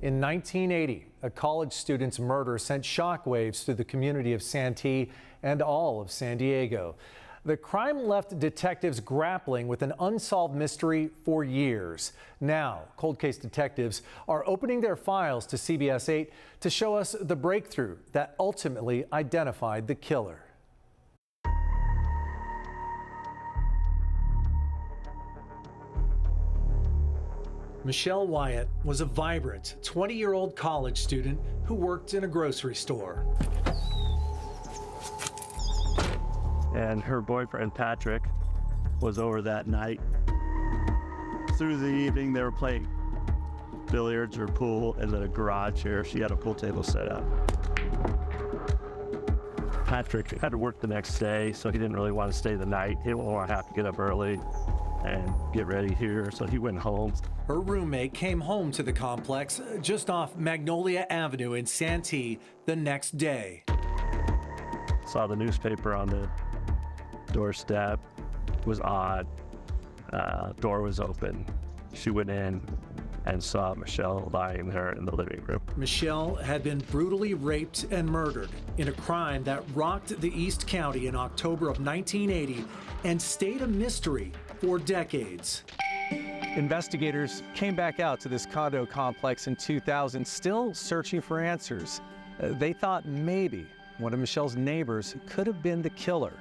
In 1980, a college student's murder sent shockwaves through the community of Santee and all of San Diego. The crime left detectives grappling with an unsolved mystery for years. Now, cold case detectives are opening their files to CBS 8 to show us the breakthrough that ultimately identified the killer. Michelle Wyatt was a vibrant 20-year-old college student who worked in a grocery store. And her boyfriend, Patrick, was over that night. Through the evening, they were playing billiards or pool in the garage here. She had a pool table set up. Patrick had to work the next day, so he didn't really want to stay the night. He didn't want to have to get up early and get ready here, so he went home. Her roommate came home to the complex just off Magnolia Avenue in Santee the next day. Saw the newspaper on the doorstep. It was odd. Door was open. She went in and saw Michelle lying there in the living room. Michelle had been brutally raped and murdered in a crime that rocked the East County in October of 1980 and stayed a mystery for decades. Investigators came back out to this condo complex in 2000, still searching for answers. They thought maybe one of Michelle's neighbors could have been the killer.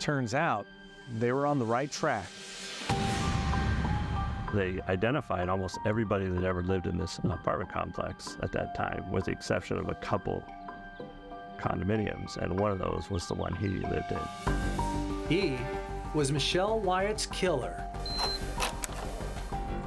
Turns out they were on the right track. They identified almost everybody that ever lived in this apartment complex at that time, with the exception of a couple condominiums, and one of those was the one he lived in. He was Michelle Wyatt's killer.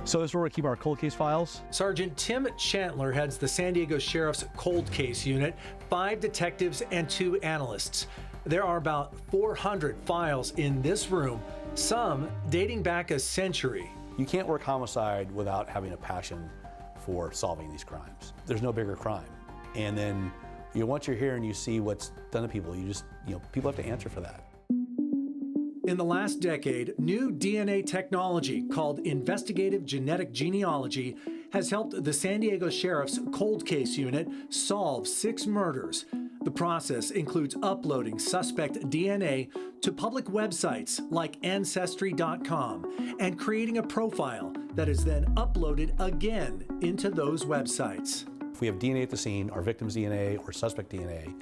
So this is where we keep our cold case files? Sergeant Tim Chandler heads the San Diego Sheriff's Cold Case Unit, 5 detectives and 2 analysts. There are about 400 files in this room, some dating back a century. You can't work homicide without having a passion for solving these crimes. There's no bigger crime. And then once you're here and you see what's done to people, people have to answer for that. In the last decade, new DNA technology called investigative genetic genealogy has helped the San Diego Sheriff's Cold Case Unit solve 6 murders. The process includes uploading suspect DNA to public websites like Ancestry.com and creating a profile that is then uploaded again into those websites. If we have DNA at the scene, our victim's DNA or suspect DNA,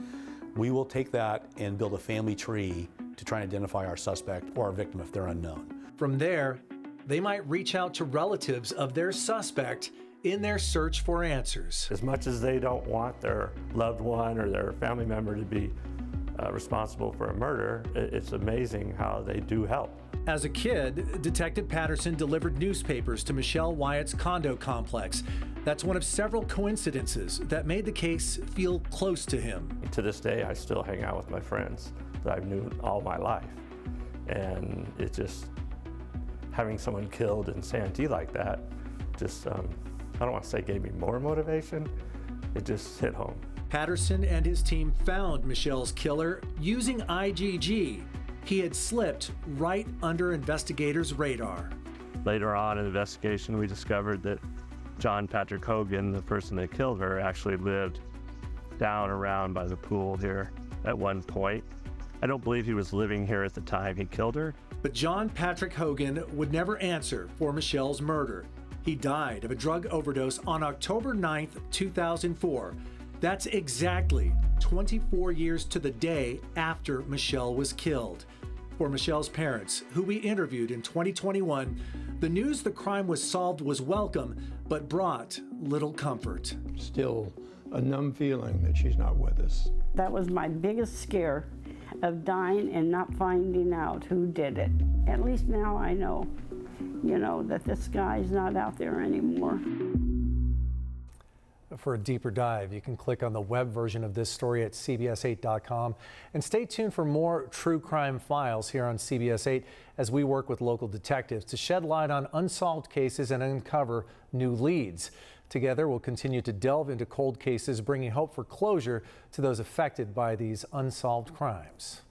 we will take that and build a family tree to try and identify our suspect or our victim if they're unknown. From there, they might reach out to relatives of their suspect in their search for answers. As much as they don't want their loved one or their family member to be responsible for a murder, it's amazing how they do help. As a kid, Detective Patterson delivered newspapers to Michelle Wyatt's condo complex. That's one of several coincidences that made the case feel close to him. To this day, I still hang out with my friends that I've known all my life. And it's just, having someone killed in Santee like that, just, I don't want to say gave me more motivation, it just hit home. Patterson and his team found Michelle's killer using IgG. He had slipped right under investigators' radar. Later on in the investigation, we discovered that John Patrick Hogan, the person that killed her, actually lived down around by the pool here at one point. I don't believe he was living here at the time he killed her. But John Patrick Hogan would never answer for Michelle's murder. He died of a drug overdose on October 9th, 2004. That's exactly 24 years to the day after Michelle was killed. For Michelle's parents, who we interviewed in 2021, the news the crime was solved was welcome, but brought little comfort. Still a numb feeling that she's not with us. That was my biggest scare, of dying and not finding out who did it. At least now I know, that this guy's not out there anymore. For a deeper dive, you can click on the web version of this story at CBS8.com. And stay tuned for more true crime files here on CBS 8 as we work with local detectives to shed light on unsolved cases and uncover new leads. Together, we'll continue to delve into cold cases, bringing hope for closure to those affected by these unsolved crimes.